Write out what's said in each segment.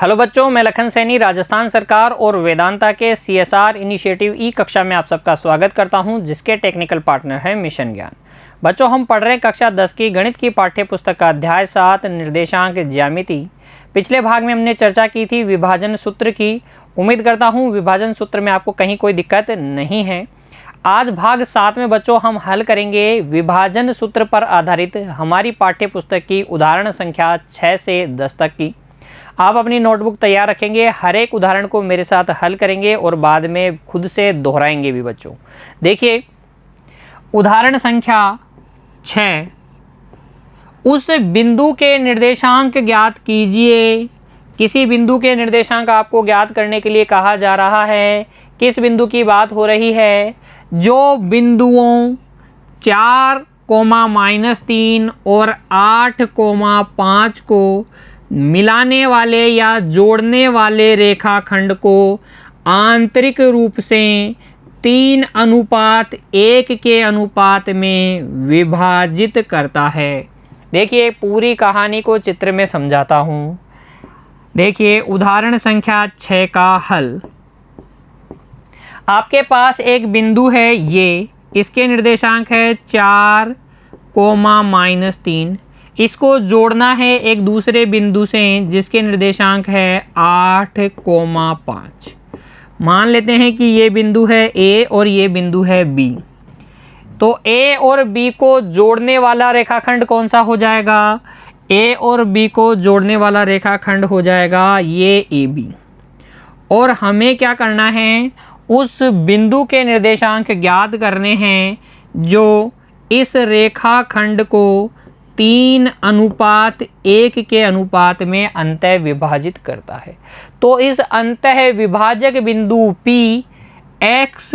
Hello बच्चों, मैं लखन सैनी राजस्थान सरकार और वेदांता के CSR इनिशिएटिव ई कक्षा में आप सबका स्वागत करता हूं, जिसके टेक्निकल पार्टनर है मिशन ज्ञान। बच्चों, हम पढ़ रहे हैं कक्षा 10 की गणित की पाठ्य पुस्तक का अध्याय 7 निर्देशांक ज्यामिति। पिछले भाग में हमने चर्चा की थी विभाजन सूत्र की। उम्मीद करता हूँ विभाजन सूत्र में आपको कहीं कोई दिक्कत नहीं है। आज भाग 7 में बच्चों हम हल करेंगे विभाजन सूत्र पर आधारित हमारी पाठ्य पुस्तक की उदाहरण संख्या 6 से 10 तक की। आप अपनी नोटबुक तैयार रखेंगे, हर एक उदाहरण को मेरे साथ हल करेंगे और बाद में खुद से दोहराएंगे भी बच्चों। देखिए, उदाहरण संख्या 6, उस बिंदु के निर्देशांक ज्ञात कीजिए। किसी बिंदु के निर्देशांक आपको ज्ञात करने के लिए कहा जा रहा है। किस बिंदु की बात हो रही है? जो बिंदुओं 4, -3 और 8, 5 को मिलाने वाले या जोड़ने वाले रेखाखंड को आंतरिक रूप से 3:1 के अनुपात में विभाजित करता है। देखिए, पूरी कहानी को चित्र में समझाता हूँ। देखिए, उदाहरण संख्या 6 का हल। आपके पास एक बिंदु है, ये इसके निर्देशांक है 4, -3। इसको जोड़ना है एक दूसरे बिंदु से जिसके निर्देशांक है 8, 5। मान लेते हैं कि ये बिंदु है A और ये बिंदु है B। तो A और B को जोड़ने वाला रेखाखंड कौन सा हो जाएगा? A और B को जोड़ने वाला रेखाखंड हो जाएगा ये AB। और हमें क्या करना है? उस बिंदु के निर्देशांक ज्ञात करने हैं जो इस रेखाखंड को 3:1 के अनुपात में अंतः विभाजित करता है। तो इस अंतः विभाजक बिंदु P x,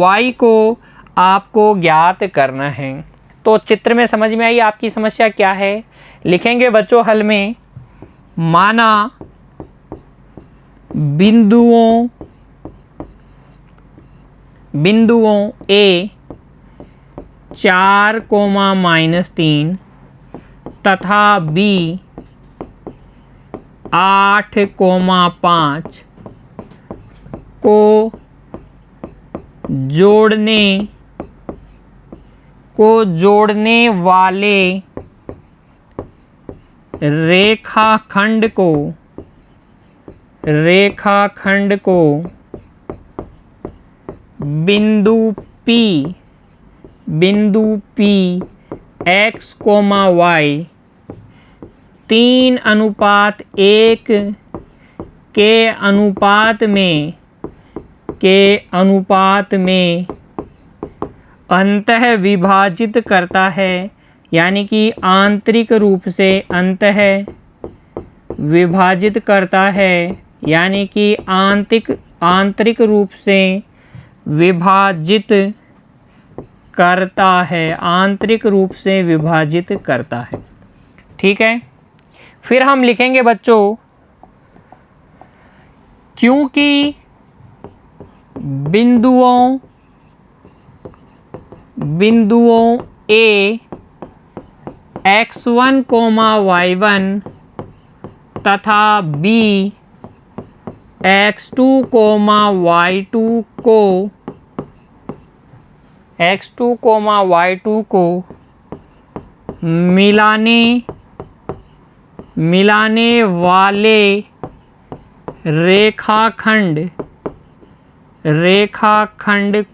y को आपको ज्ञात करना है। तो चित्र में समझ में आई आपकी समस्या क्या है? लिखेंगे बच्चों हल में, माना बिंदुओं A 4, -3 तथा B 8, 5 को जोड़ने वाले रेखाखंड को बिंदु P x, y 3:1 के अनुपात में अंतः विभाजित करता है, यानी कि आंतरिक रूप से अंतः विभाजित करता है, यानी कि आंतरिक रूप से विभाजित करता है, आंतरिक रूप से विभाजित करता है। ठीक है, फिर हम लिखेंगे बच्चों, क्योंकि बिंदुओं A x1, y1 तथा B x2, y2 को मिलाने वाले रेखाखंड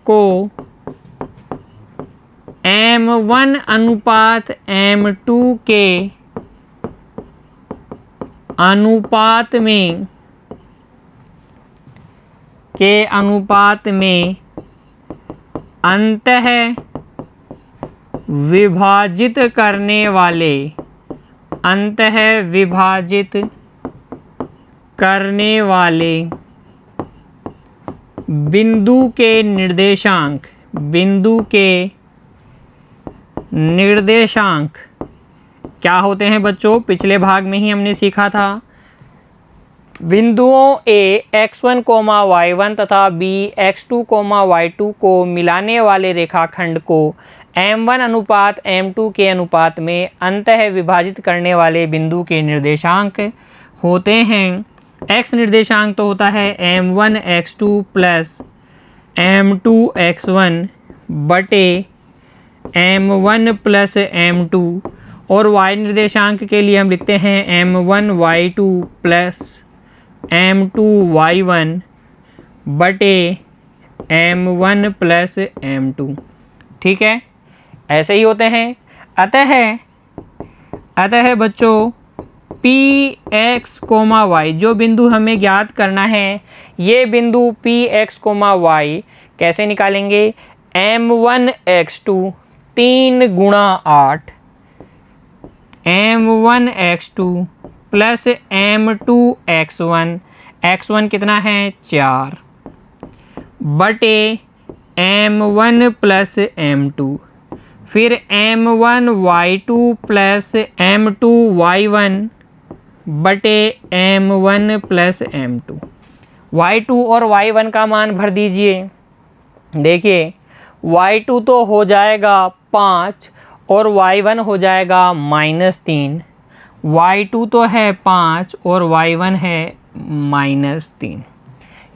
को M1:M2 के अनुपात में अंतः विभाजित करने वाले बिंदु के निर्देशांक क्या होते हैं बच्चों? पिछले भाग में ही हमने सीखा था। बिंदुओं A x1, y1 तथा B x2, y2 को मिलाने वाले रेखाखंड को M1:M2 के अनुपात में अंतः विभाजित करने वाले बिंदु के निर्देशांक होते हैं, x निर्देशांक तो होता है m1 x2 plus m2 x1 बटे m1 प्लस m2, और y निर्देशांक के लिए हम लिखते हैं m1 y2 plus m2 y1 बटे m1 प्लस m2। ठीक है, ऐसे ही होते हैं। अतः बच्चों पी एक्स कोमा वाई, जो बिंदु हमें ज्ञात करना है, ये बिंदु पी एक्स कोमा वाई कैसे निकालेंगे? m1 x2 3 गुणा 8 m1 x2 plus m2 x1, x1 कितना है 4 बटे m1 प्लस m2, फिर m1 y2 plus m2 y1 बटे m1 प्लस m2। y2 और y1 का मान भर दीजिए। देखिए y2 तो हो जाएगा 5 और y1 हो जाएगा -3। y2 तो है 5 और y1 है -3।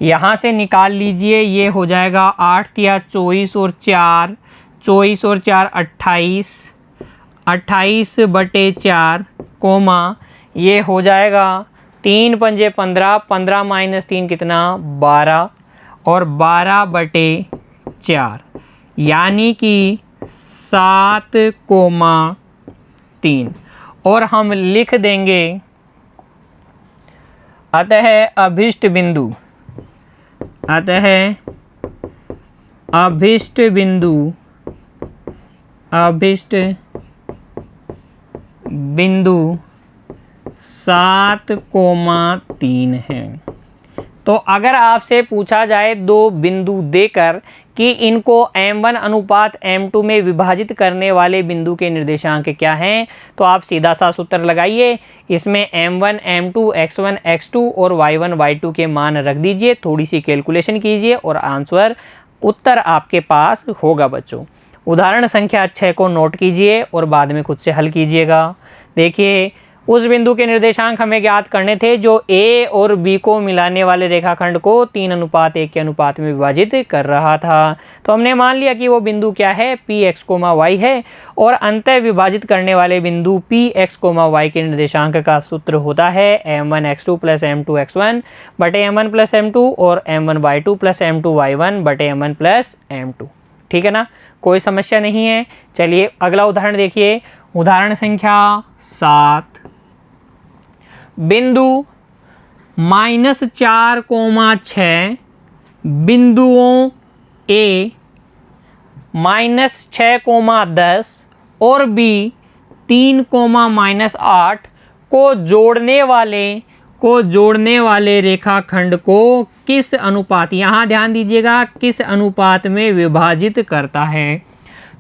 यहाँ से निकाल लीजिए, ये हो जाएगा 8 या 24 और 4 28, 28 बटे 4 कोमा, ये हो जाएगा 3 पंजे 15, 15 माइनस 3 कितना 12 और 12 बटे 4 यानी कि 7,3, और हम लिख देंगे अतः अभिष्ट बिंदु 7,3 है। तो अगर आपसे पूछा जाए दो बिंदु देकर कि इनको m1 अनुपात m2 में विभाजित करने वाले बिंदु के निर्देशांक क्या हैं, तो आप सीधा सा सूत्र लगाइए। इसमें m1 m2 x1 x2 और y1 y2 के मान रख दीजिए, थोड़ी सी कैलकुलेशन कीजिए और आंसर उत्तर आपके पास होगा बच्चों। उदाहरण संख्या 6 को नोट कीजिए और बाद में खुद से हल कीजिएगा। देखिए उस बिंदु के निर्देशांक हमें ज्ञात करने थे जो A और B को मिलाने वाले रेखाखंड को 3:1 के अनुपात में विभाजित कर रहा था। तो हमने मान लिया कि वो बिंदु क्या है, Px, y है, और अंतः विभाजित करने वाले बिंदु Px, y के निर्देशांक का सूत्र होता है m1 x2 plus m2 x1 बटे m1 प्लस m2 और m1 y2 plus m2 y1 बटे m1 प्लस m2। ठीक है ना, कोई समस्या नहीं है। चलिए अगला उदाहरण देखिए, उदाहरण संख्या 7। बिंदु -4,6 बिंदुओं A -6,10 और B 3,-8 को जोड़ने वाले रेखाखंड को किस अनुपात, यहाँ ध्यान दीजिएगा, किस अनुपात में विभाजित करता है।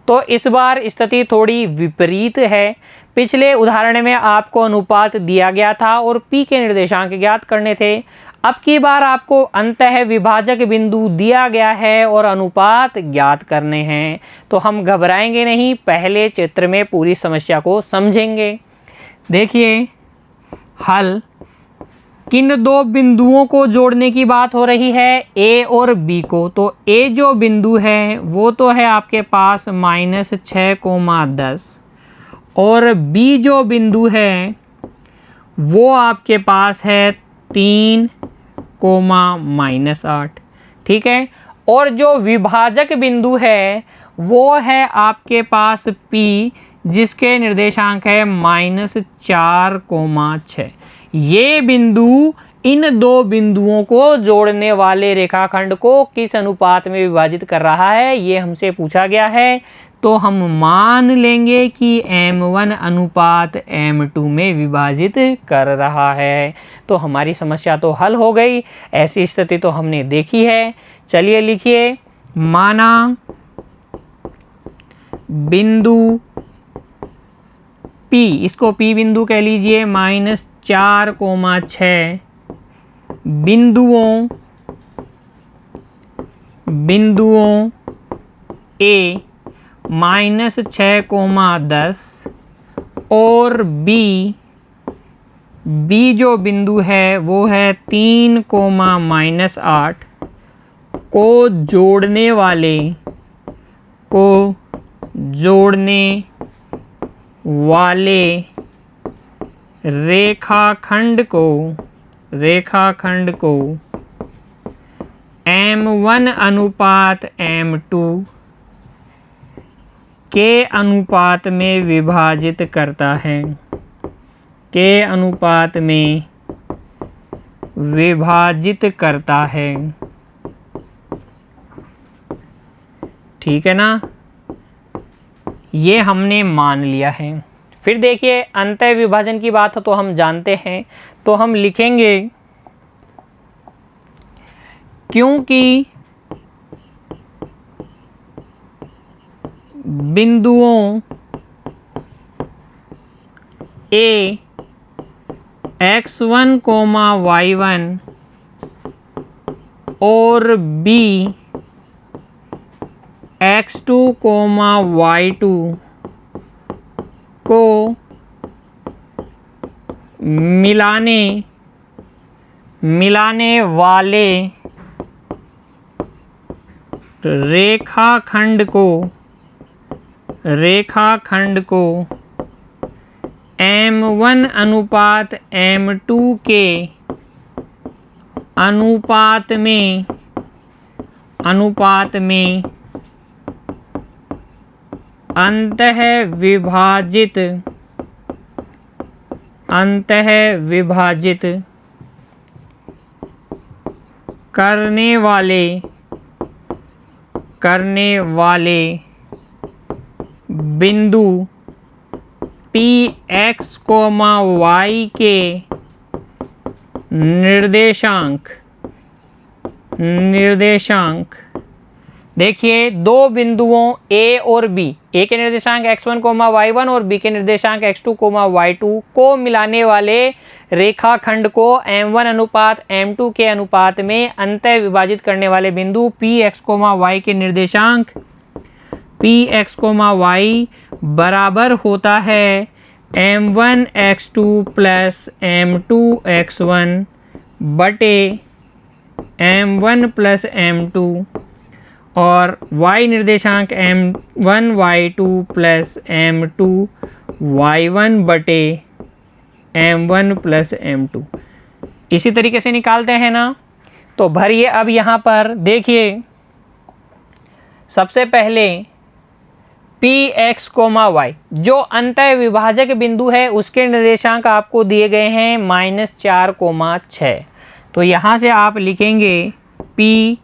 तो इस बार स्थिति थोड़ी विपरीत है। पिछले उदाहरण में आपको अनुपात दिया गया था और P के निर्देशांक ज्ञात करने थे। अब की बार आपको अंतः विभाजक बिंदु दिया गया है और अनुपात ज्ञात करने हैं। तो हम घबराएंगे नहीं, पहले चित्र में पूरी समस्या को समझेंगे। देखिए हल, किन दो बिंदुओं को जोड़ने की बात हो रही है, A और B को। तो A जो बिंदु है वो तो है आपके पास -6,10 और B जो बिंदु है वो आपके पास है 3,-8। ठीक है, और जो विभाजक बिंदु है वो है आपके पास P, जिसके निर्देशांक है -4,6। ये बिंदु इन दो बिंदुओं को जोड़ने वाले रेखाखंड को किस अनुपात में विभाजित कर रहा है, ये हमसे पूछा गया है। तो हम मान लेंगे कि m1 अनुपात m2 में विभाजित कर रहा है। तो हमारी समस्या तो हल हो गई। ऐसी स्थिति तो हमने देखी है। चलिए लिखिए, माना बिंदु P, इसको P बिंदु कह लीजिए, -4,6 बिंदुओं A -6,10 और B बी जो बिंदु है वो है 3 कोमा -8 को जोड़ने वाले रेखाखंड को M1 अनुपात M2 के अनुपात में विभाजित करता है, ठीक है ना। ये हमने मान लिया है। फिर देखिए अंतः विभाजन की बात हो तो हम जानते हैं, तो हम लिखेंगे क्योंकि बिंदुओं A x1, y1 और B x2, y2 को मिलाने वाले रेखाखंड को M1 अनुपात M2 के अनुपात में अंतः विभाजित करने वाले बिंदु Px, y के निर्देशांक देखिए दो बिंदुओं A और B, A के निर्देशांक x1, y1 और B के निर्देशांक x2, y2 को मिलाने वाले रेखाखंड को M1 अनुपात M2 के अनुपात में अंतः विभाजित करने वाले बिंदु Px, y के निर्देशांक Px, y बराबर होता है M1 x2 plus M2 x1 बटे M1 प्लस M2 और y निर्देशांक M1 y2 plus M2 y1 बटे M1 प्लस M2। इसी तरीके से निकालते हैं ना। तो भरिए अब यहाँ पर देखिए, सबसे पहले Px, y जो अंतः विभाजक बिंदु है उसके निर्देशांक आपको दिए गए हैं -4,6। तो यहाँ से आप लिखेंगे P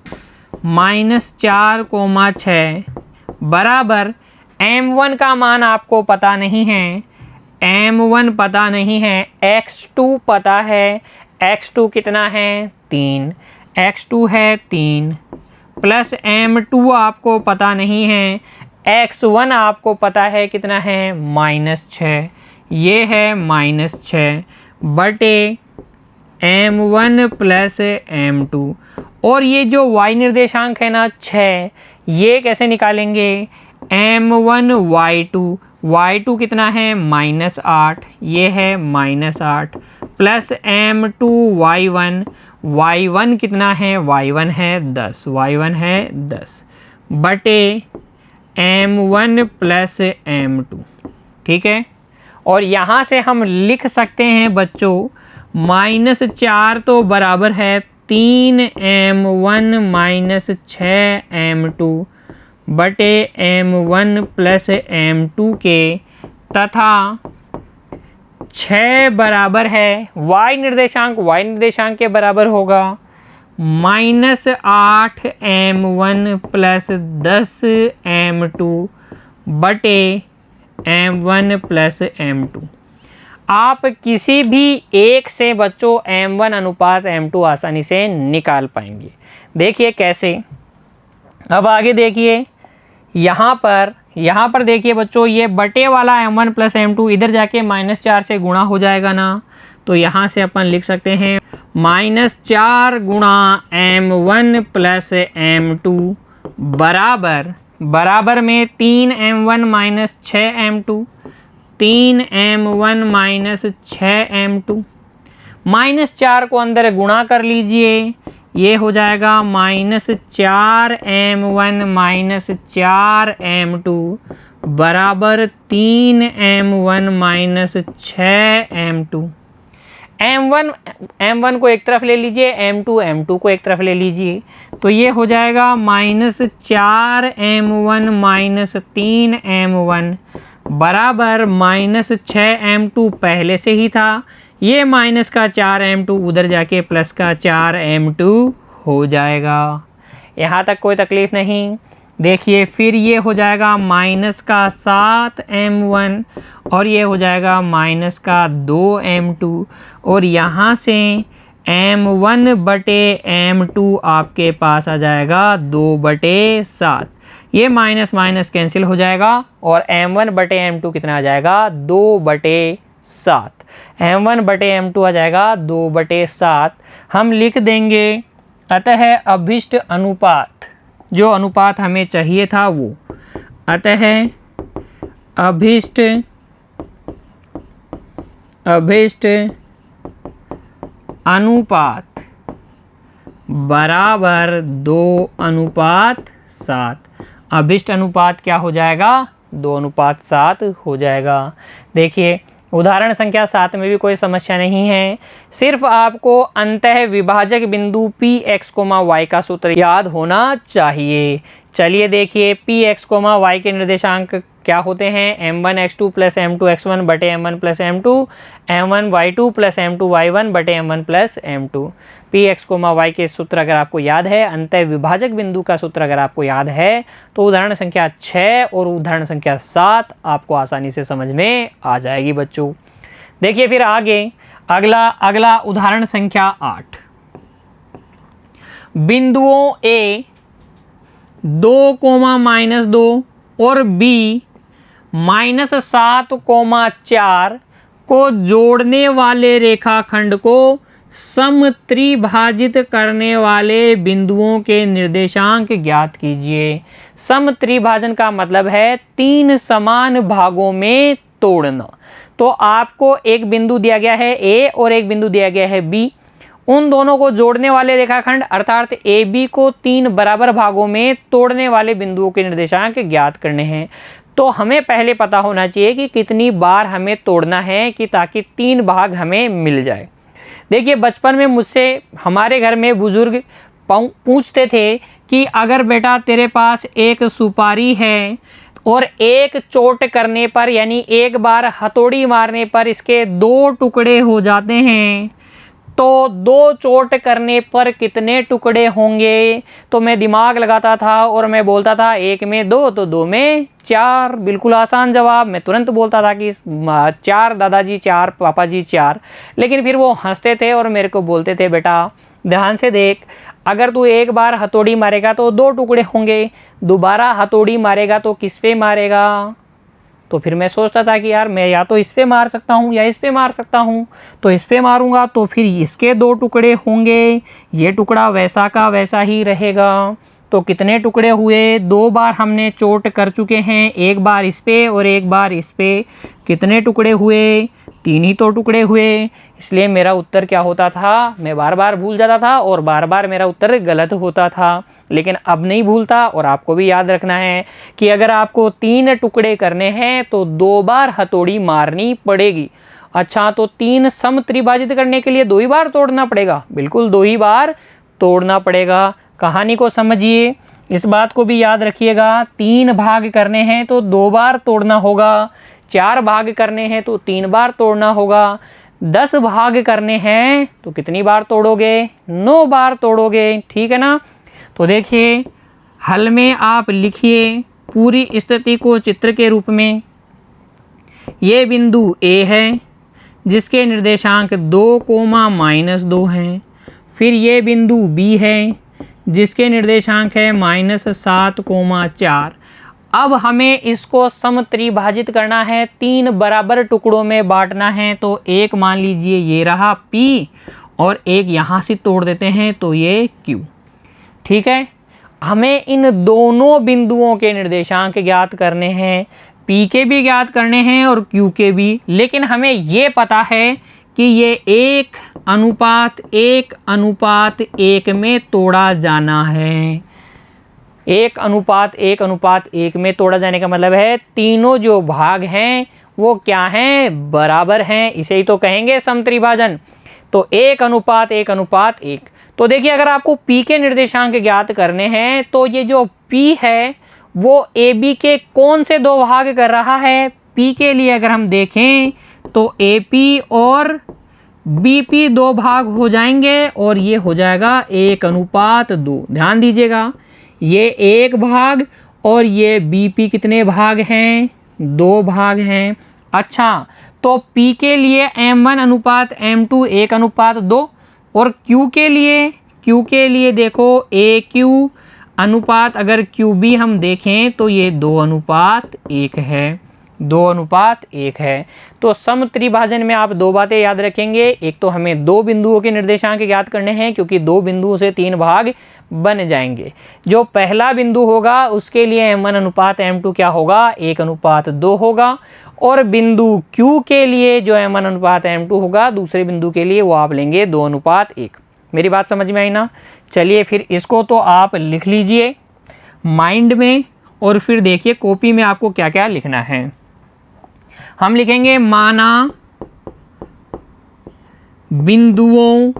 -4,6 बराबर M1 का मान आपको पता नहीं है, M1 पता नहीं है, x2 पता है, x2 कितना है 3, x2 है 3 प्लस M2 आपको पता नहीं है, x1 आपको पता है कितना है -6, ये है -6 बटे M1 प्लस M2। और ये जो y निर्देशांक है ना 6, ये कैसे निकालेंगे M1 y2 कितना है -8, ये है -8 प्लस M2 y1 कितना है y1 है 10 बटे M1 प्लस M2, ठीक है। और यहाँ से हम लिख सकते हैं बच्चों -4 तो बराबर है 3M1 माइनस 6M2 बटे M1 प्लस M2 के, तथा 6 बराबर है y निर्देशांक के बराबर होगा -8M1 प्लस 10M2 बटे M1 प्लस M2। आप किसी भी एक से बच्चों M1 अनुपात M2 आसानी से निकाल पाएंगे। देखिए कैसे, अब आगे देखिए यहाँ पर देखिए बच्चों, ये बटे वाला M1 प्लस M2 इधर जाके -4 से गुणा हो जाएगा ना, तो यहाँ से अपन लिख सकते हैं -4 गुणा M1 प्लस M2 बराबर में 3M1 minus 6M2, 3M1 minus 6M2, -4 को अंदर गुणा कर लीजिए, ये हो जाएगा -4m1 -4m2 बराबर 3m1 6m2। m1 को एक तरफ ले लीजिए, m2 को एक तरफ ले लीजिए, तो ये हो जाएगा -4m1 3m1 बराबर -6m2 पहले से ही था, ये माइनस का 4m2 उधर जाके प्लस का 4m2 हो जाएगा। यहाँ तक कोई तकलीफ नहीं। देखिए फिर ये हो जाएगा माइनस का 7m1 और ये हो जाएगा माइनस का 2m2 और यहाँ से m1 बटे m2 आपके पास आ जाएगा 2/7। ये माइनस माइनस कैंसिल हो जाएगा और m1 बटे m2 कितना आ जाएगा 2/7। m1 बटे m2 आ जाएगा 2/7। हम लिख देंगे अतः अभिष्ट अनुपात, जो अनुपात हमें चाहिए था वो, अतः अभिष्ट अनुपात बराबर 2:7। अभिष्ट अनुपात क्या हो जाएगा 2:7 हो जाएगा। देखिए उदाहरण संख्या 7 में भी कोई समस्या नहीं है, सिर्फ आपको अंतः विभाजक बिंदु Px, y का सूत्र याद होना चाहिए। चलिए देखिए Px, y के निर्देशांक क्या होते हैं, m1x2 प्लस m2x1 बटे m1 plus m2, m1y2 plus m2y1 बटे m1 plus m2। Px, y के सूत्र अगर आपको याद है, अंतः विभाजक बिंदु का सूत्र अगर आपको याद है, तो उदाहरण संख्या 6 और उदाहरण संख्या 7 आपको आसानी से समझ में आ जाएगी बच्चों। देखिए फिर आगे अगला उदाहरण संख्या 8। बिंदुओं A 2, और B -7, 4 को जोड़ने वाले रेखाखंड को समत्रिभाजित करने वाले बिंदुओं के निर्देशांक ज्ञात कीजिए। समत्रिभाजन का मतलब है 3 समान भागों में तोड़ना। तो आपको एक बिंदु दिया गया है A और एक बिंदु दिया गया है B, उन दोनों को जोड़ने वाले रेखाखंड अर्थात AB को 3 बराबर भागों में तोड़ने वाले बिंदुओं के निर्देशांक ज्ञात करने हैं। तो हमें पहले पता होना चाहिए कि कितनी बार हमें तोड़ना है कि ताकि 3 भाग हमें मिल जाए। देखिए बचपन में मुझसे हमारे घर में बुजुर्ग पूछते थे कि अगर बेटा तेरे पास एक सुपारी है और एक चोट करने पर यानी एक बार हथौड़ी मारने पर इसके 2 टुकड़े हो जाते हैं, तो 2 चोट करने पर कितने टुकड़े होंगे। तो मैं दिमाग लगाता था और मैं बोलता था 1 में 2 तो 2 में 4। बिल्कुल आसान जवाब। मैं तुरंत बोलता था कि 4 दादाजी 4 पापा जी 4। लेकिन फिर वो हंसते थे और मेरे को बोलते थे बेटा ध्यान से देख, अगर तू एक बार हथौड़ी मारेगा तो 2 टुकड़े होंगे, दोबारा हथौड़ी मारेगा तो किस पे मारेगा। तो फिर मैं सोचता था कि यार मैं या तो इस पे मार सकता हूँ या इस पे मार सकता हूँ, तो इस पे मारूंगा तो फिर इसके 2 टुकड़े होंगे, ये टुकड़ा वैसा का वैसा ही रहेगा। तो कितने टुकड़े हुए, 2 बार हमने चोट कर चुके हैं, एक बार इस पे और एक बार इस पे। कितने टुकड़े हुए, 3 ही तो टुकड़े हुए। इसलिए मेरा उत्तर क्या होता था, मैं बार बार भूल जाता था और बार बार मेरा उत्तर गलत होता था। लेकिन अब नहीं भूलता। और आपको भी याद रखना है कि अगर आपको 3 टुकड़े करने हैं तो 2 बार हथौड़ी मारनी पड़ेगी। अच्छा तो 3 समत्रिभाजित करने के लिए 2 ही बार तोड़ना पड़ेगा। बिल्कुल 2 ही बार तोड़ना पड़ेगा। कहानी को समझिए, इस बात को भी याद रखिएगा। 3 भाग करने हैं तो 2 बार तोड़ना होगा, 4 भाग करने हैं तो 3 बार तोड़ना होगा, 10 भाग करने हैं तो कितनी बार तोड़ोगे, 9 बार तोड़ोगे। ठीक है ना। तो देखिए हल में आप लिखिए पूरी स्थिति को चित्र के रूप में। ये बिंदु A है जिसके निर्देशांक 2, -2 हैं। फिर ये बिंदु B है जिसके निर्देशांक है -7, 4। अब हमें इसको समत्रिभाजित करना है, 3 बराबर टुकड़ों में बांटना है। तो एक मान लीजिए ये रहा P और एक यहाँ से तोड़ देते हैं तो ये Q। ठीक है। हमें इन दोनों बिंदुओं के निर्देशांक ज्ञात करने हैं, P के भी ज्ञात करने हैं और Q के भी। लेकिन हमें ये पता है कि ये 1, अनुपात 1:1 में तोड़ा जाना है। 1:1 में तोड़ा जाने का मतलब है तीनों जो भाग हैं वो क्या हैं, बराबर हैं। इसे ही तो कहेंगे समत्रिभाजन। तो 1:1:1। तो देखिए अगर आपको P के निर्देशांक ज्ञात करने हैं तो ये जो P है वो AB के कौन से दो भाग कर रहा है। P के लिए अगर हम देखें तो AP और BP दो भाग हो जाएंगे और ये हो जाएगा 1:2। ध्यान दीजिएगा, ये एक भाग और ये BP कितने भाग हैं, 2 भाग हैं। अच्छा, तो P के लिए M1:M2 1:2 और Q के लिए देखो AQ अनुपात अगर QB हम देखें तो ये 2:1 है, 2:1 है। तो समत्रिभाजन में आप दो बातें याद रखेंगे। एक तो हमें दो बिंदुओं के निर्देशांक ज्ञात करने हैं क्योंकि दो बिंदुओं से 3 भाग बन जाएंगे। जो पहला बिंदु होगा उसके लिए M1:M2 क्या होगा, 1:2 होगा। और बिंदु Q के लिए जो M1:M2 होगा दूसरे बिंदु के लिए वो आप लेंगे 2:1। मेरी बात समझ में आई ना। चलिए फिर इसको तो आप लिख लीजिए माइंड में और फिर देखिए कॉपी में आपको क्या क्या लिखना है। हम लिखेंगे माना बिंदुओं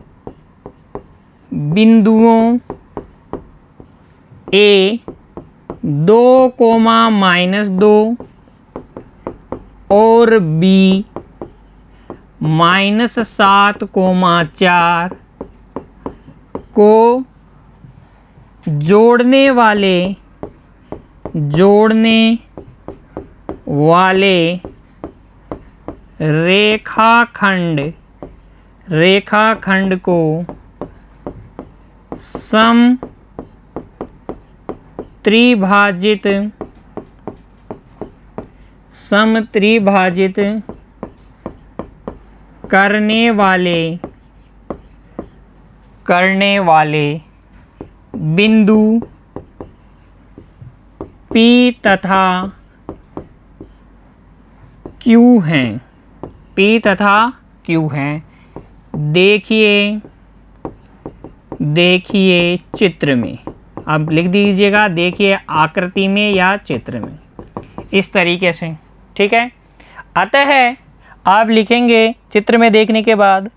A 2,-2 और B -7,4 को जोड़ने वाले रेखाखंड को समत्रिभाजित करने वाले बिंदु P तथा Q हैं। देखिए चित्र में, अब लिख दीजिएगा, देखिए आकृति में या चित्र में, इस तरीके से। ठीक है, अतः आप लिखेंगे चित्र में देखने के बाद,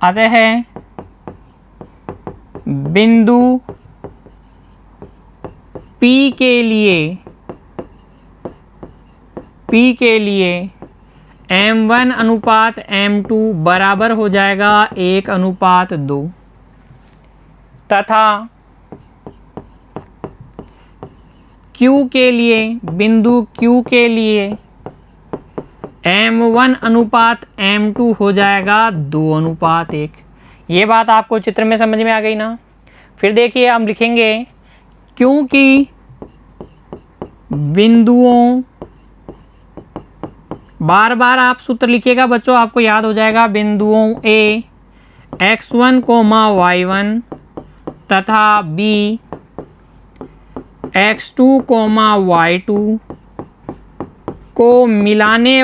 अतः बिंदु P के लिए M1:M2 बराबर हो जाएगा 1:2 तथा बिंदु Q के लिए M1:M2 हो जाएगा 2:1। ये बात आपको चित्र में समझ में आ गई ना। फिर देखिए हम लिखेंगे क्योंकि बिंदुओं, बार बार आप सूत्र लिखिएगा बच्चों, आपको याद हो जाएगा। बिंदुओं A x1, y1 तथा B x2, y2 को मिलाने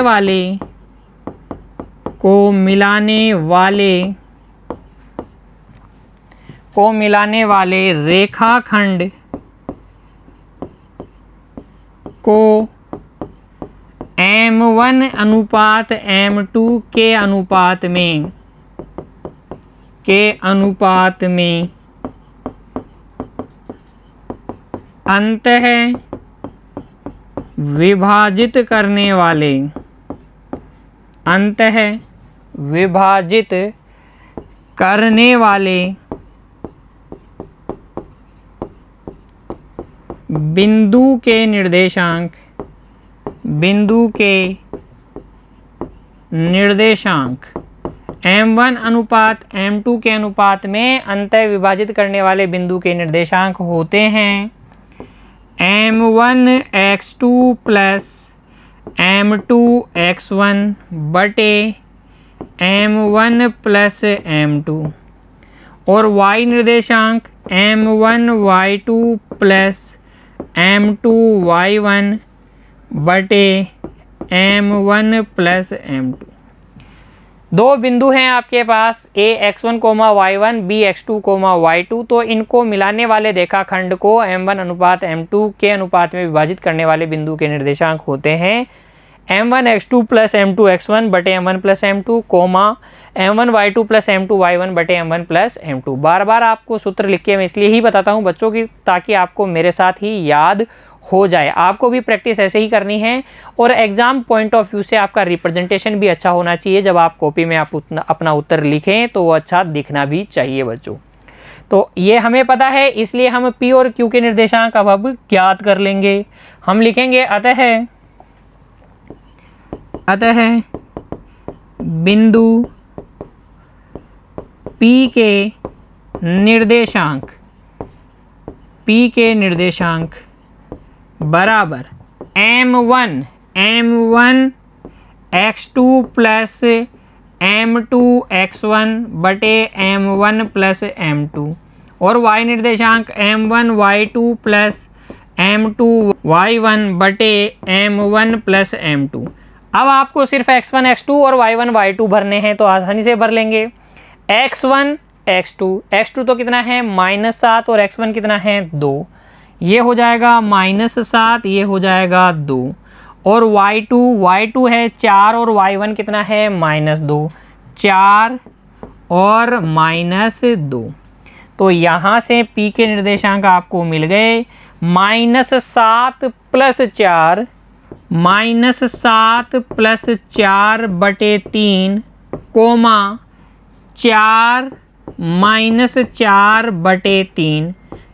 वाले रेखाखंड को M1:M2 के अनुपात में अंतः विभाजित करने वाले बिंदु के निर्देशांक M1:M2 के अनुपात में अंतः विभाजित करने वाले बिंदु के निर्देशांक होते हैं M1x2 + M2x1 बटे M1 + M2 और y निर्देशांक M1y2 + M2y1 बटे M1 + M2। दो बिंदु हैं आपके पास a x1 y1 b x2 y2, तो इनको मिलाने वाले रेखाखंड को m1 अनुपात m2 के अनुपात में विभाजित करने वाले बिंदु के निर्देशांक होते हैं m1 x2 plus m2 x1 बटे m1 plus m2 m1 y2 plus m2 y1 बटे m1 प्लस m2। बार बार आपको सूत्र लिख के मैं इसलिए ही बताता हूँ बच्चों की, ताकि आपको मेरे साथ ही याद हो जाए। आपको भी प्रैक्टिस ऐसे ही करनी है और एग्जाम पॉइंट ऑफ व्यू से आपका रिप्रेजेंटेशन भी अच्छा होना चाहिए। जब आप कॉपी में आप अपना उत्तर लिखें तो वो अच्छा दिखना भी चाहिए बच्चों। तो ये हमें पता है, इसलिए हम P और Q के निर्देशांक अब ज्ञात कर लेंगे। हम लिखेंगे अतः बिंदु P के निर्देशांक बराबर m1 x2 plus m2 x1 बटे m1 प्लस m2 और y निर्देशांक m1 y2 plus m2 y1 बटे m1 प्लस m2। अब आपको सिर्फ x1 x2 और y1 y2 भरने हैं, तो आसानी से भर लेंगे। x1 x2 तो कितना है -7 और x1 कितना है 2, ये हो जाएगा -7, ये हो जाएगा 2। और y2 है 4 और y1 कितना है -2, 4 और -2। तो यहाँ से P के निर्देशांक आपको मिल गए -7 प्लस 4 -7 प्लस 4 बटे 3 4 -4 बटे 3।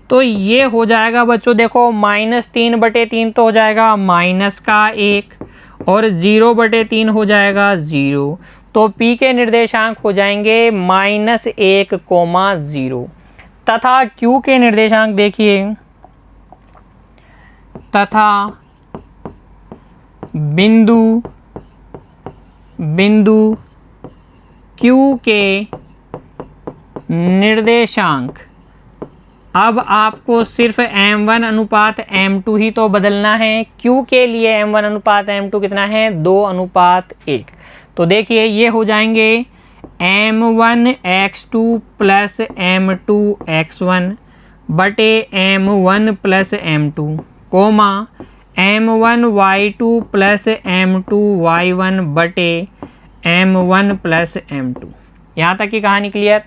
तो ये हो जाएगा बच्चों, देखो -3 बटे 3 तो हो जाएगा माइनस का 1 और 0 बटे 3 हो जाएगा 0। तो P के निर्देशांक हो जाएंगे -1, 0। तथा Q के निर्देशांक देखिए, तथा बिंदु Q के निर्देशांक, अब आपको सिर्फ m1 अनुपात m2 ही तो बदलना है। Q के लिए m1 अनुपात m2 कितना है 2:1। तो देखिए ये हो जाएंगे m1 x2 plus m2 x1 बटे m1 plus m2 m1 y2 plus m2 y1 बटे m1 प्लस m2। यहाँ तक की कहानी क्लियर।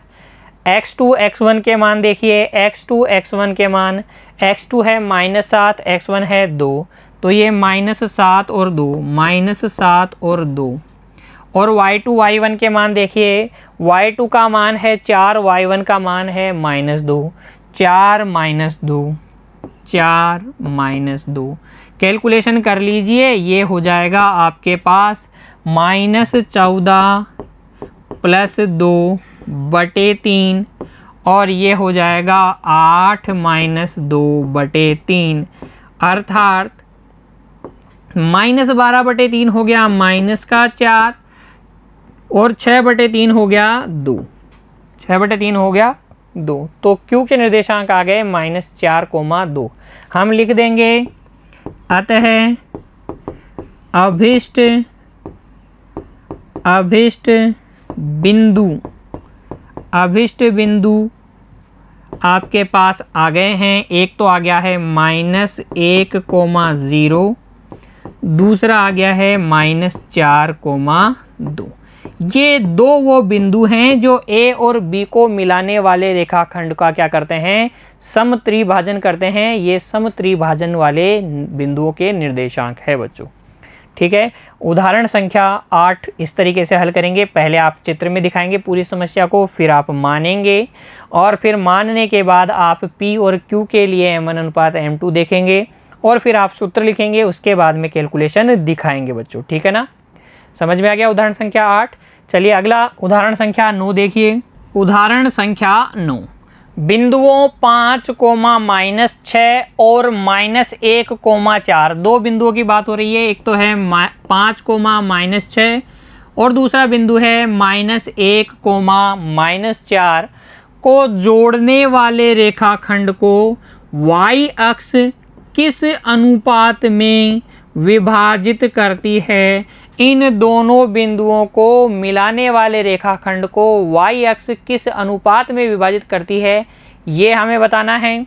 x2 x1 के मान देखिए, x2 x1 के मान, x2 है -7, x1 है 2, तो ये -7 और 2, -7 और 2। और y2 y1 के मान देखिए, y2 का मान है 4, y1 का मान है -2, 4 -2, 4 -2। कैलकुलेशन कर लीजिए, ये हो जाएगा आपके पास -14 प्लस 2 बटे 3 और ये हो जाएगा 8 -2 बटे 3, अर्थात -12 बटे 3 हो गया -4 और 6 बटे 3 हो गया 2, 6 बटे 3 हो गया 2। तो Q के निर्देशांक आ गए -4, 2। हम लिख देंगे अतः अभिष्ट बिंदु आपके पास आ गए हैं। एक तो आ गया है -1, 0, दूसरा आ गया है -4, 2। ये दो वो बिंदु हैं जो A और B को मिलाने वाले रेखाखंड का क्या करते हैं, समत्रिभाजन करते हैं। ये समत्रिभाजन वाले बिंदुओं के निर्देशांक है बच्चों। ठीक है, उदाहरण संख्या 8 इस तरीके से हल करेंगे। पहले आप चित्र में दिखाएंगे पूरी समस्या को, फिर आप मानेंगे और फिर मानने के बाद आप P और Q के लिए m1 अनुपात m2 देखेंगे और फिर आप सूत्र लिखेंगे। उसके बाद में कैलकुलेशन दिखाएंगे बच्चों। ठीक है ना, समझ में आ गया उदाहरण संख्या 8। चलिए अगला उदाहरण संख्या 9 देखिए। उदाहरण संख्या 9, बिंदुओं 5, -6 और -1, 4, दो बिंदुओं की बात हो रही है। एक तो है 5, -6 और दूसरा बिंदु है -1, -4 को जोड़ने वाले रेखाखंड को y अक्ष किस अनुपात में विभाजित करती है, इन दोनों बिंदुओं को मिलाने वाले रेखाखंड को y अक्ष किस अनुपात में विभाजित करती है, ये हमें बताना है।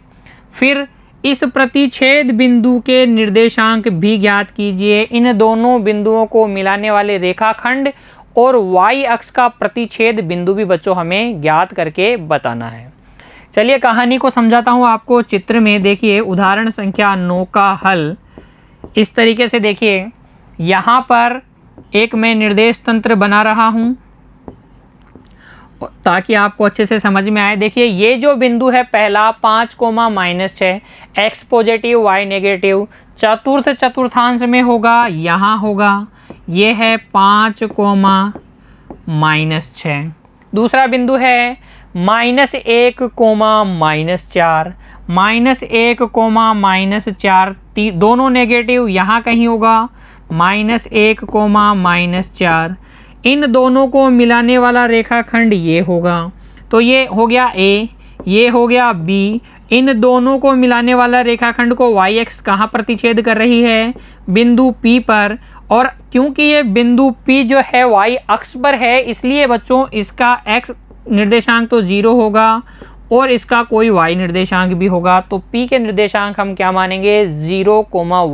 फिर इस प्रतिच्छेद बिंदु के निर्देशांक भी ज्ञात कीजिए। इन दोनों बिंदुओं को मिलाने वाले रेखाखंड और y अक्ष का प्रतिच्छेद बिंदु भी बच्चों हमें ज्ञात करके बताना है। चलिए कहानी को समझाता हूँ आपको। चित्र में देखिए उदाहरण संख्या 9 का हल इस तरीके से देखिए। यहाँ पर एक मैं निर्देश तंत्र बना रहा हूँ ताकि आपको अच्छे से समझ में आए। देखिए ये जो बिंदु है पहला 5,-6 x पॉजिटिव y नेगेटिव चतुर्थ चतुर्थांश में होगा, यहाँ होगा। ये है 5,-6। दूसरा बिंदु है -1, -4 -1, -4 दोनों नेगेटिव, यहाँ कहीं होगा -1, -4। इन दोनों को मिलाने वाला रेखाखंड ये होगा। तो ये हो गया A, ये हो गया B। इन दोनों को मिलाने वाला रेखाखंड को y अक्ष कहाँ प्रतिच्छेद कर रही है, बिंदु P पर। और क्योंकि ये बिंदु P जो है y अक्ष पर है, इसलिए बच्चों इसका x निर्देशांक तो 0 होगा और इसका कोई y निर्देशांक भी होगा। तो P के निर्देशांक हम क्या मानेंगे, 0,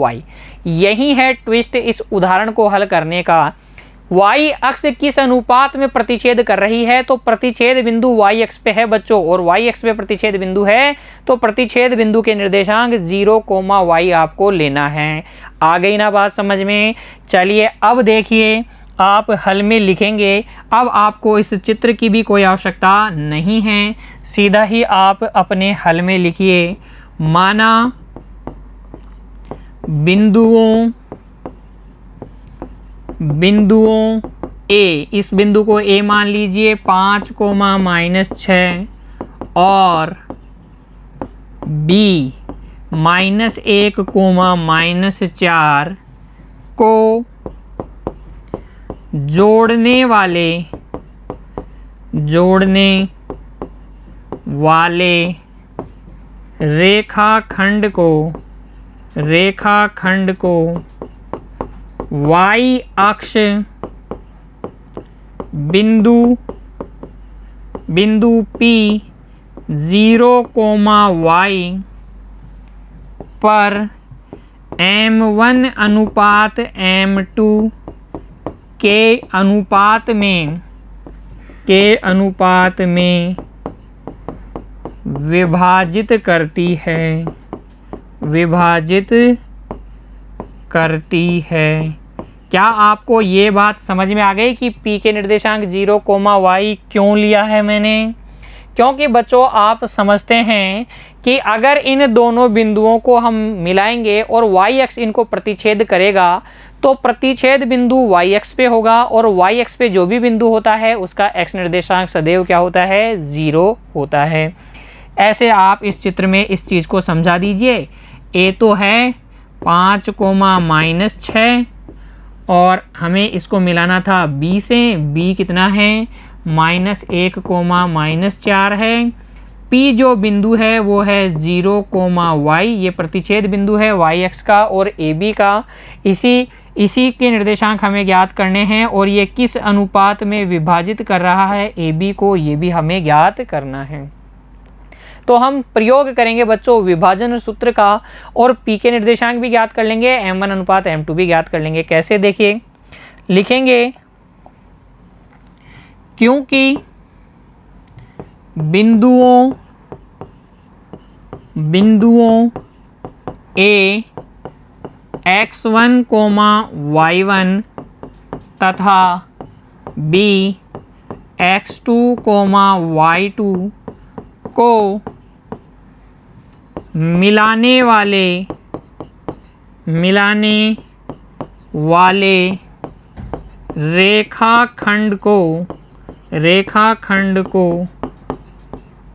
y। यही है ट्विस्ट इस उदाहरण को हल करने का। y अक्ष किस अनुपात में प्रतिच्छेद कर रही है, तो प्रतिच्छेद बिंदु y अक्ष पे है बच्चों, और y अक्ष पे प्रतिच्छेद बिंदु है, तो प्रतिच्छेद बिंदु के निर्देशांक 0, y आपको लेना है। आ गई ना बात समझ में। चलिए अब देखिए आप हल में लिखेंगे। अब आपको इस चित्र की भी कोई आवश्यकता नहीं है, सीधा ही आप अपने हल में लिखिए। माना बिंदुओं A, इस बिंदु को A मान लीजिए 5,-6 और B -1, -4 को जोड़ने वाले रेखाखंड को y अक्ष बिंदु P 0, y पर m1 अनुपात m2 के अनुपात में विभाजित करती है। क्या आपको ये बात समझ में आ गई कि P के निर्देशांक 0, y क्यों लिया है मैंने? क्योंकि बच्चों आप समझते हैं कि अगर इन दोनों बिंदुओं को हम मिलाएंगे और y अक्ष इनको प्रतिच्छेद करेगा, तो प्रतिच्छेद बिंदु y अक्ष पे होगा और y अक्ष पे जो भी बिंदु होता है उसका x निर्देशांक सदैव क्या होता है, 0 होता है। ऐसे आप इस चित्र में इस चीज़ को समझा दीजिए। A तो है 5,-6 और हमें इसको मिलाना था B से। B कितना है, -1, -4 है। P जो बिंदु है वो है 0, y, ये प्रतिच्छेद बिंदु है y अक्ष का और AB का। इसी के निर्देशांक हमें ज्ञात करने हैं और ये किस अनुपात में विभाजित कर रहा है AB को, ये भी हमें ज्ञात करना है। तो हम प्रयोग करेंगे बच्चों विभाजन सूत्र का और P के निर्देशांक भी ज्ञात कर लेंगे, m1 अनुपात m2 भी ज्ञात कर लेंगे। कैसे देखिए, लिखेंगे क्योंकि बिंदुओं A x1, y1 तथा B x2, y2 को मिलाने वाले रेखाखंड को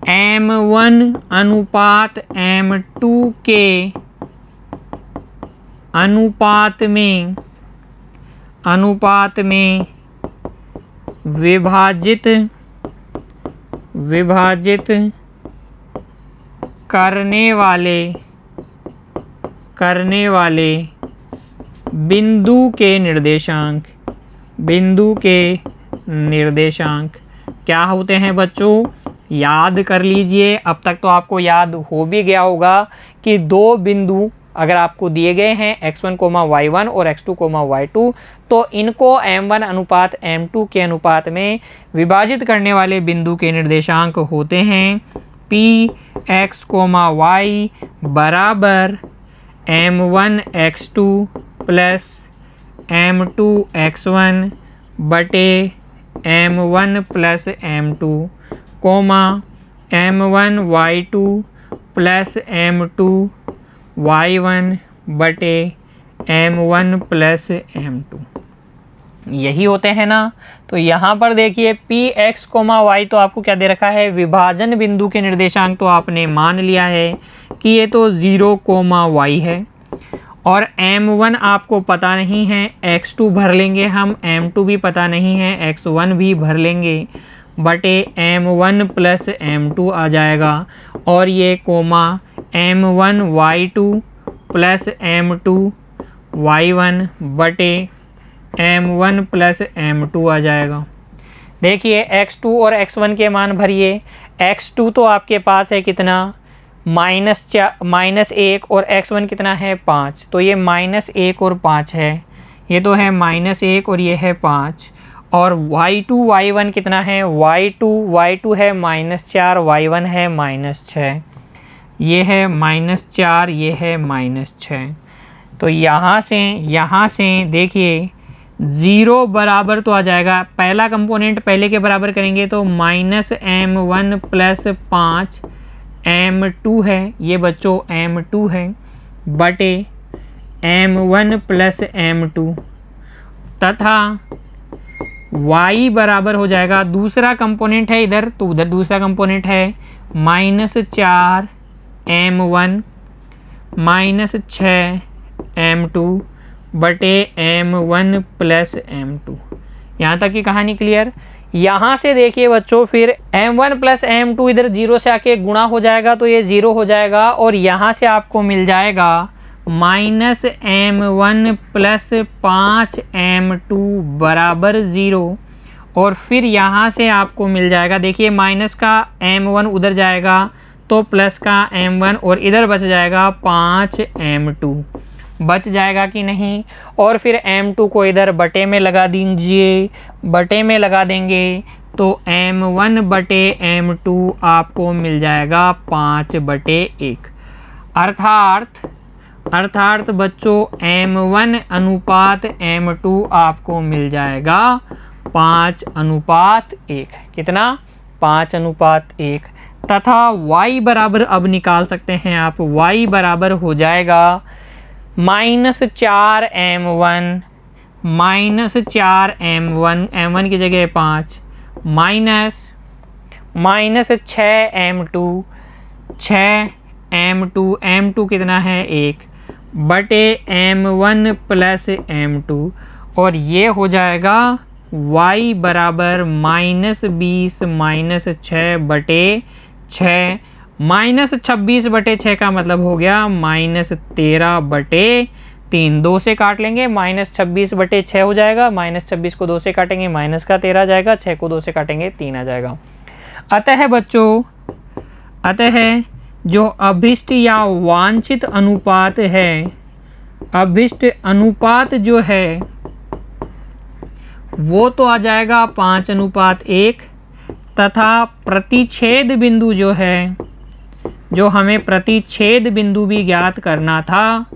m1 अनुपात m2 के अनुपात में विभाजित करने वाले बिंदु के निर्देशांक बिंदु के निर्देशांक क्या होते हैं बच्चों, याद कर लीजिए। अब तक तो आपको याद हो भी गया होगा कि दो बिंदु अगर आपको दिए गए हैं x1, y1 और x2, y2, तो इनको m1 अनुपात m2 के अनुपात में विभाजित करने वाले बिंदु के निर्देशांक होते हैं p x, y बराबर m1 x2 plus m2 x1 बटे m1 plus m2 coma m1 y2 plus m2 y1 बटे m1 प्लस m2, यही होते हैं ना। तो यहाँ पर देखिए पी एक्स कोमा वाई तो आपको क्या दे रखा है, विभाजन बिंदु के निर्देशांक तो आपने मान लिया है कि ये तो 0 कोमा वाई है, और m1 आपको पता नहीं है, x2 भर लेंगे हम, m2 भी पता नहीं है, x1 भी भर लेंगे, बटे m1 प्लस m2 आ जाएगा, और ये coma m1 y2 plus m2 y1 बटे m1 प्लस m2 आ जाएगा। देखिए x2 और x1 के मान भरिए। x2 तो आपके पास है कितना, -1 और x1 कितना है 5, तो ये -1 और 5 है, ये तो है -1 और ये है 5। और y2 y1 कितना है, y2 है -4, y1 है -6, ये है -4, ये है -6। तो यहाँ से देखिए 0 बराबर तो आ जाएगा, पहला कंपोनेंट पहले के बराबर करेंगे तो -m1 प्लस 5 m2 है, ये बच्चों m2 है, बटे m1 प्लस m2, तथा y बराबर हो जाएगा, दूसरा कंपोनेंट है इधर तो उधर दूसरा कंपोनेंट है -4 m1 -6 m2 बटे m1 प्लस m2। यहाँ तक की कहानी क्लियर। यहाँ से देखिए बच्चों फिर m1 प्लस m2 इधर 0 से आके गुणा हो जाएगा तो ये 0 हो जाएगा, और यहाँ से आपको मिल जाएगा -m1 प्लस 5 m2 बराबर 0, और फिर यहाँ से आपको मिल जाएगा, देखिए माइनस का m1 उधर जाएगा तो प्लस का m1, और इधर बच जाएगा 5 m2, बच जाएगा कि नहीं। और फिर m2 को इधर बटे में लगा दीजिए, बटे में लगा देंगे तो m1 बटे m2 आपको मिल जाएगा 5/1, अर्थात बच्चों m1 अनुपात m2 आपको मिल जाएगा 5:1। कितना, 5:1। तथा y बराबर अब निकाल सकते हैं आप, y बराबर हो जाएगा -4 m1 m1 की जगह 5 -6 m2 कितना है 1 बटे m1 प्लस m2, और ये हो जाएगा y बराबर -20 -6 बटे 6, -26 बटे 6 का मतलब हो गया -13 बटे 3, 2 से काट लेंगे -26 बटे 6 हो जाएगा, -26 को 2 से काटेंगे -13 आ जाएगा, 6 को 2 से काटेंगे 3 आ जाएगा। अतः बच्चों, जो अभिष्ट या वांछित अनुपात है, अभिष्ट अनुपात जो है वो तो आ जाएगा 5:1, तथा प्रतिच्छेद बिंदु जो है, जो हमें प्रतिच्छेद बिंदु भी ज्ञात करना था,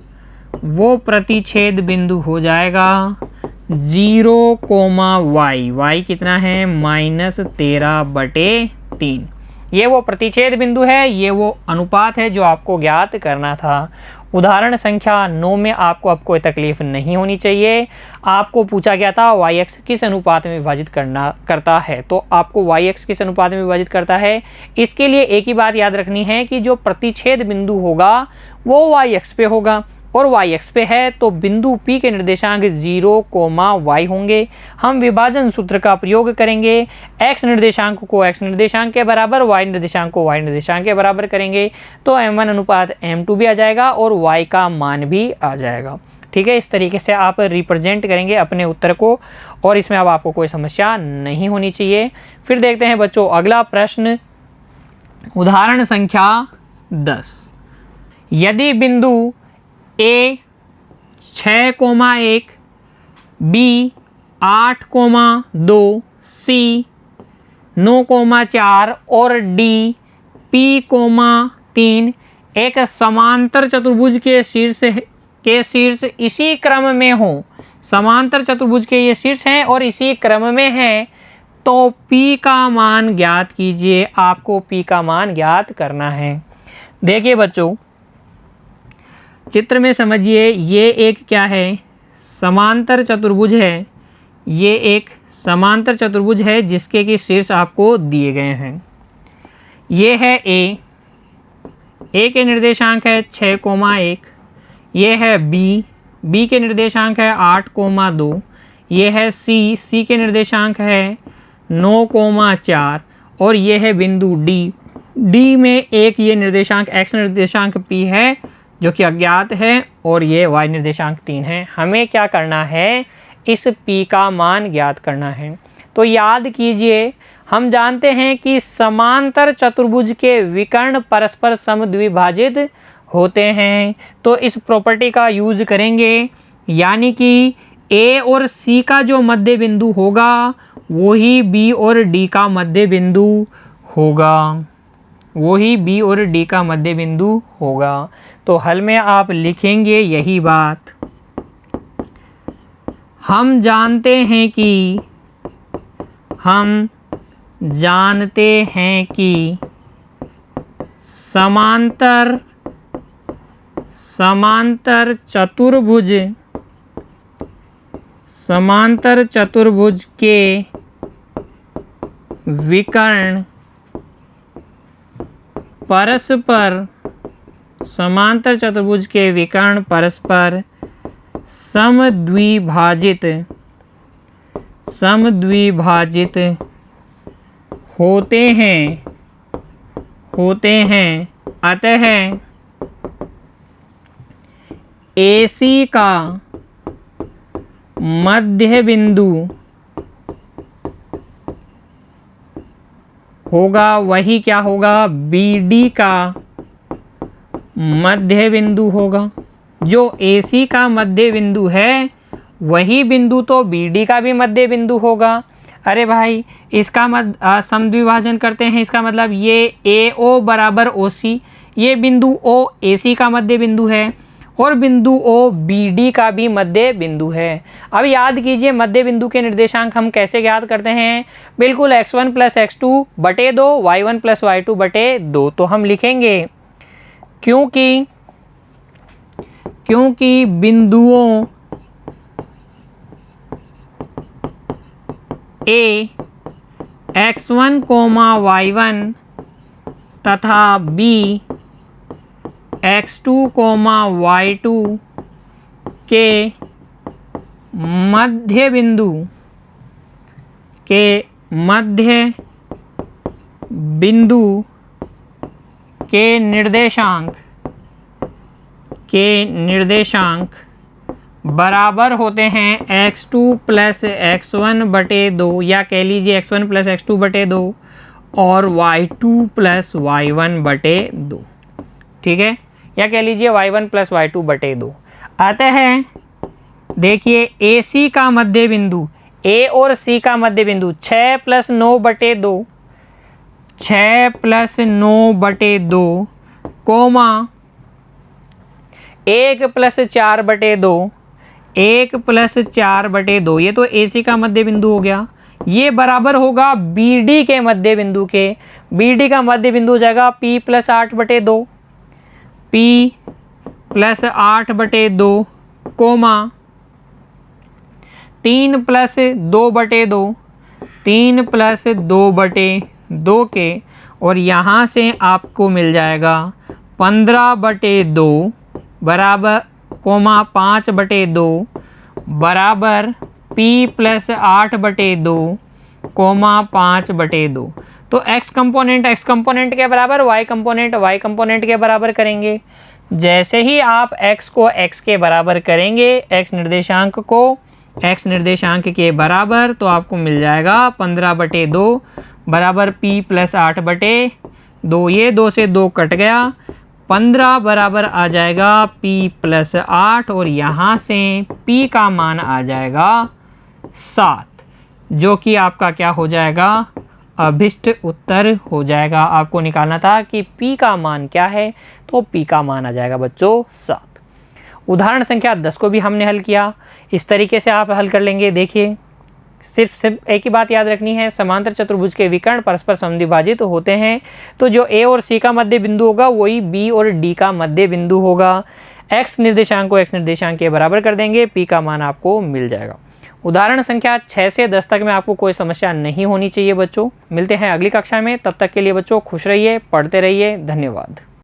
वो प्रतिच्छेद बिंदु हो जाएगा 0, y कितना है -13/3। ये वो प्रतिच्छेद बिंदु है, ये वो अनुपात है जो आपको ज्ञात करना था। उदाहरण संख्या 9 में आपको अब कोई तकलीफ नहीं होनी चाहिए। आपको पूछा गया था y(x) किस अनुपात में विभाजित करता है, तो आपको y(x) किस अनुपात में विभाजित करता है, इसके लिए एक ही बात याद रखनी है कि जो प्रतिच्छेद बिंदु होगा वो y(x) पे होगा, और y(x) पे है तो बिंदु P के निर्देशांक 0, y होंगे। हम विभाजन सूत्र का प्रयोग करेंगे, x निर्देशांक को x निर्देशांक के बराबर, y निर्देशांक को y निर्देशांक के बराबर करेंगे तो m1 अनुपात m2 भी आ जाएगा और y का मान भी आ जाएगा। ठीक है, इस तरीके से आप रिप्रेजेंट करेंगे अपने उत्तर को और इसमें अब आपको कोई समस्या नहीं होनी चाहिए। फिर देखते हैं बच्चों अगला प्रश्न, उदाहरण संख्या 10। यदि बिंदु ए 6,1, बी 8,2, सी 9,4 और डी P,3 एक समांतर चतुर्भुज के शीर्ष इसी क्रम में हो, समांतर चतुर्भुज के ये शीर्ष हैं और इसी क्रम में हैं, तो P का मान ज्ञात कीजिए। आपको P का मान ज्ञात करना है। देखिए बच्चों चित्र में समझिए, ये एक क्या है, समांतर चतुर्भुज है। ये एक समांतर चतुर्भुज है जिसके कि शीर्ष आपको दिए गए हैं। ये है ए के निर्देशांक है 6,1, ये है बी के निर्देशांक है 8,2, ये है सी के निर्देशांक है 9,4 और ये है बिंदु डी में एक ये निर्देशांक x निर्देशांक p है जो कि अज्ञात है और ये y निर्देशांक 3 है। हमें क्या करना है, इस p का मान ज्ञात करना है। तो याद कीजिए, हम जानते हैं कि समांतर चतुर्भुज के विकर्ण परस्पर समद्विभाजित होते हैं, तो इस प्रॉपर्टी का यूज करेंगे, यानी कि a और c का जो मध्य बिंदु होगा वही b और d का मध्य बिंदु होगा, वही b और d का मध्य बिंदु होगा। तो हल में आप लिखेंगे यही बात। हम जानते हैं कि समांतर चतुर्भुज के विकर्ण परस्पर समद्विभाजित होते हैं। अतः AC का मध्य बिंदु होगा वही क्या होगा, BD का मध्य बिंदु होगा। जो AC का मध्य बिंदु है वही बिंदु तो BD का भी मध्य बिंदु होगा। अरे भाई इसका समद्विभाजन करते हैं, इसका मतलब ये AO बराबर OC, ये बिंदु O AC का मध्य बिंदु है और बिंदु O BD का भी मध्य बिंदु है। अब याद कीजिए मध्य बिंदु के निर्देशांक हम कैसे ज्ञात करते हैं, बिल्कुल x1 + x2 बटे 2, y1 + y2 बटे 2। तो हम लिखेंगे क्योंकि बिंदुओं A x1, y1 तथा B x2, y2 के मध्य बिंदु के निर्देशांक बराबर होते हैं x2 + x1 बटे 2, या कह लीजिए x1 + x2 बटे 2 और y2 + y1 बटे 2, ठीक है, या कह लीजिए y1 + y2 बटे 2। अतः देखिए AC का मध्य बिंदु, A और C का मध्य बिंदु 6 + 9 बटे 2, 6 + 9 बटे 2, कोमा 1 + 4 बटे 2, 1 + 4 बटे 2, ये तो AC का मध्य बिंदु हो गया। ये बराबर होगा BD के मध्य बिंदु के। BD का मध्य बिंदु हो जाएगा P + 8 बटे 2, P + 8 बटे 2, कोमा 3 + 2 बटे 2, 3 + 2 बटे 2 के, और यहाँ से आपको मिल जाएगा 15 बटे 2 बराबर कोमा 5 बटे 2 बराबर P + 8 बटे 2 कोमा 5 बटे 2। तो x कंपोनेंट के बराबर, y कंपोनेंट के बराबर करेंगे। जैसे ही आप x को x के बराबर करेंगे, x निर्देशांक को x निर्देशांक के बराबर, तो आपको मिल जाएगा 15/2 बराबर p प्लस 8/2। ये 2 से 2 कट गया, 15 बराबर आ जाएगा p प्लस 8 और यहाँ से p का मान आ जाएगा 7, जो कि आपका क्या हो जाएगा, अभिष्ट उत्तर हो जाएगा। आपको निकालना था कि p का मान क्या है, तो p का मान आ जाएगा बच्चों 7। उदाहरण संख्या 10 को भी हमने हल किया, इस तरीके से आप हल कर लेंगे। देखिए, सिर्फ एक ही बात याद रखनी है, समांतर चतुर्भुज के विकर्ण परस्पर समद्विभाजित होते हैं, तो जो a और c का मध्य बिंदु होगा वही b और d का मध्य बिंदु होगा। x निर्देशांक को x निर्देशांक के बराबर कर देंगे, p का मान आपको मिल जाएगा। उदाहरण संख्या 6 से 10 तक में आपको कोई समस्या नहीं होनी चाहिए बच्चों। मिलते हैं अगली कक्षा में, तब तक के लिए बच्चों खुश रहिए, पढ़ते रहिए। धन्यवाद।